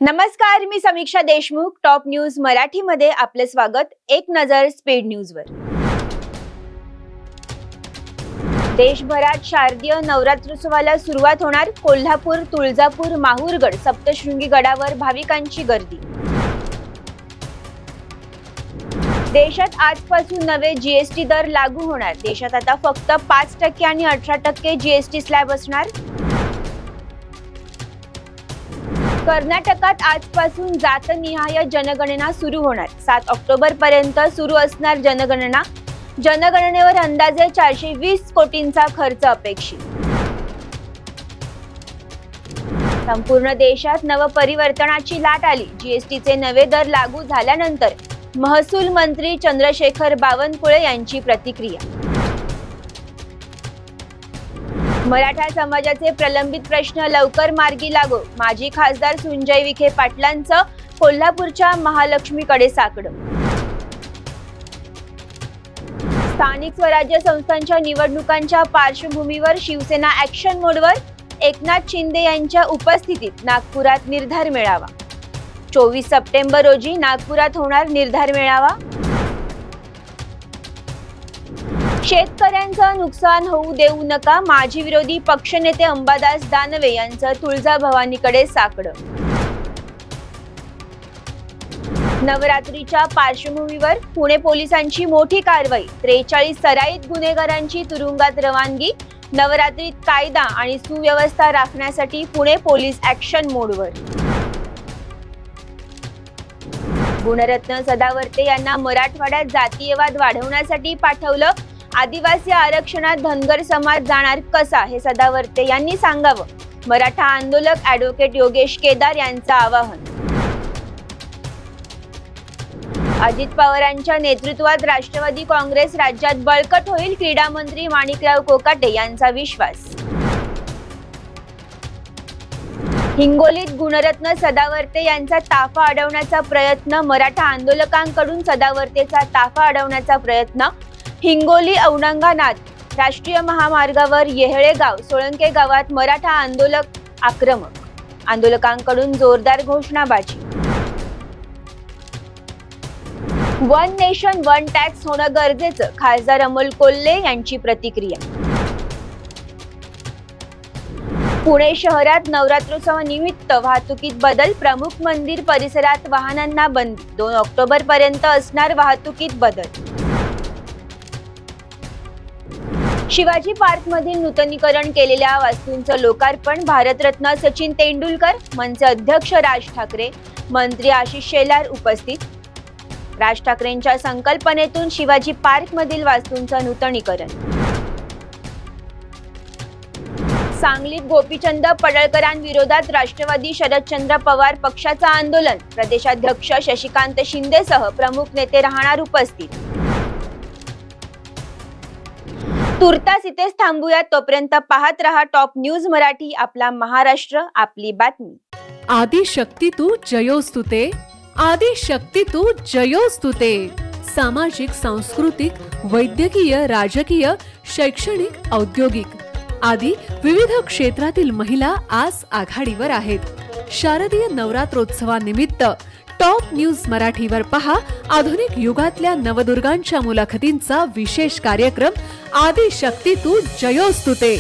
नमस्कार, मी समीक्षा Deshmukh. Top news मराठीमध्ये आपले स्वागत. एक नजर स्पीड न्यूजवर. देशभरात शारदीय नवरात्रोत्सवाला सुरुवात होणार. कोल्हापूर, तुळजापूर, माहूरगड, सप्तशृंगी गडावर भाविकांची गर्दी. देशात आजपासून नवे जीएसटी दर लागू होणार. देशात आता फक्त 5% आणि 18% जीएसटी स्लॅब असणार. कर्नाटकात आजपासून जातनिहाय जनगणना सुरू होणार. 7 ऑक्टोबर पर्यंत सुरू असणार जनगणना. जनगणनेवर अंदाजे 420 कोटींचा खर्च अपेक्षित. संपूर्ण देशात नवपरिवर्तनाची लाट आली. जीएसटीचे नवे दर लागू झाल्यानंतर महसूल मंत्री चंद्रशेखर बावनकुळे यांची प्रतिक्रिया. मराठा समाजाचे प्रलंबित प्रश्न लवकर मार्गी लागो. माजी खासदार सुंजय विखे पाटलांचं कोल्हापूरच्या महालक्ष्मीकडे साकडं. स्थानिक स्वराज्य संस्थांच्या निवडणुकांच्या पार्श्वभूमीवर शिवसेना ॲक्शन मोडवर. एकनाथ शिंदे यांच्या उपस्थितीत नागपुरात निर्धार मेळावा. 24 सप्टेंबर रोजी नागपुरात होणार निर्धार मेळावा. शेतकऱ्यांचं नुकसान होऊ देऊ नका. माजी विरोधी पक्षनेते अंबादास दानवे यांचं तुळजाभवानीकडे साकडं. नवरात्रीच्या पार्श्वभूमीवर पुणे पोलिसांची मोठी कारवाई. 43 सराईत गुन्हेगारांची तुरुंगात रवानगी. नवरात्रीत कायदा आणि सुव्यवस्था राखण्यासाठी पुणे पोलीस ॲक्शन मोडवर. गुणरत्न सदावर्ते यांना मराठवाड्यात जातीयवाद वाढवण्यासाठी पाठवलं. आदिवासी आरक्षणात धनगर समाज जाणार कसा, हे सदावर्ते यांनी सांगावं. मराठा आंदोलक ॲडव्होकेट योगेश केदार यांचं आवाहन. अजित पवारांच्या नेतृत्वात राष्ट्रवादी काँग्रेस राज्यात बळकट होईल. क्रीडा मंत्री माणिकराव कोकाटे यांचा विश्वास. हिंगोलीत गुणरत्न सदावर्ते यांचा ताफा अडवण्याचा प्रयत्न. मराठा आंदोलकांकडून सदावर्तेचा ताफा अडवण्याचा प्रयत्न. हिंगोली औरंगाबाद राष्ट्रीय महामार्गावर येहळेगाव सोळंके गावात मराठा आंदोलक आक्रमक. आंदोलकांकडून जोरदार घोषणाबाजी. वन नेशन वन टॅक्स होणं गरजेचं. खासदार अमोल कोल्हे यांची प्रतिक्रिया. पुणे शहरात नवरात्रोत्सवानिमित्त वाहतुकीत बदल. प्रमुख मंदिर परिसरात वाहनांना बंदी. 2 ऑक्टोबर पर्यंत असणार वाहतुकीत बदल. शिवाजी पार्क मधील नूतनीकरण केलेल्या वास्तूंचं लोकार्पण. भारतरत्न सचिन तेंडुलकर, मनसे अध्यक्ष राज ठाकरे, मंत्री आशिष शेलार उपस्थित. राज ठाकरेंच्या संकल्पनेतून शिवाजी पार्क मधील वास्तूंचं नूतनीकरण. सांगलीत गोपीचंद पडळकरांविरोधात राष्ट्रवादी शरदचंद्र पवार पक्षाचं आंदोलन. प्रदेशाध्यक्ष शशिकांत शिंदेसह प्रमुख नेते राहणार उपस्थित. तुर्तास इथेच थांबूया. तोपर्यंत पाहत रहा टॉप न्यूज मराठी. आपला महाराष्ट्र, आपली बातमी. आदिशक्ती तू जयोस्तुते. आदिशक्ती तू जयोस्तुते. सामाजिक, सांस्कृतिक, वैद्यकीय, राजकीय, शैक्षणिक, औद्योगिक आदी विविध क्षेत्रातील महिला आज आघाडीवर आहेत. शारदीय नवरात्रोत्सवानिमित्त टॉप न्यूज मराठीवर पहा आधुनिक युगातल्या नवदुर्गांच्या मुलाखतींचा विशेष कार्यक्रम आदिशक्ती तू जयोस्तुते.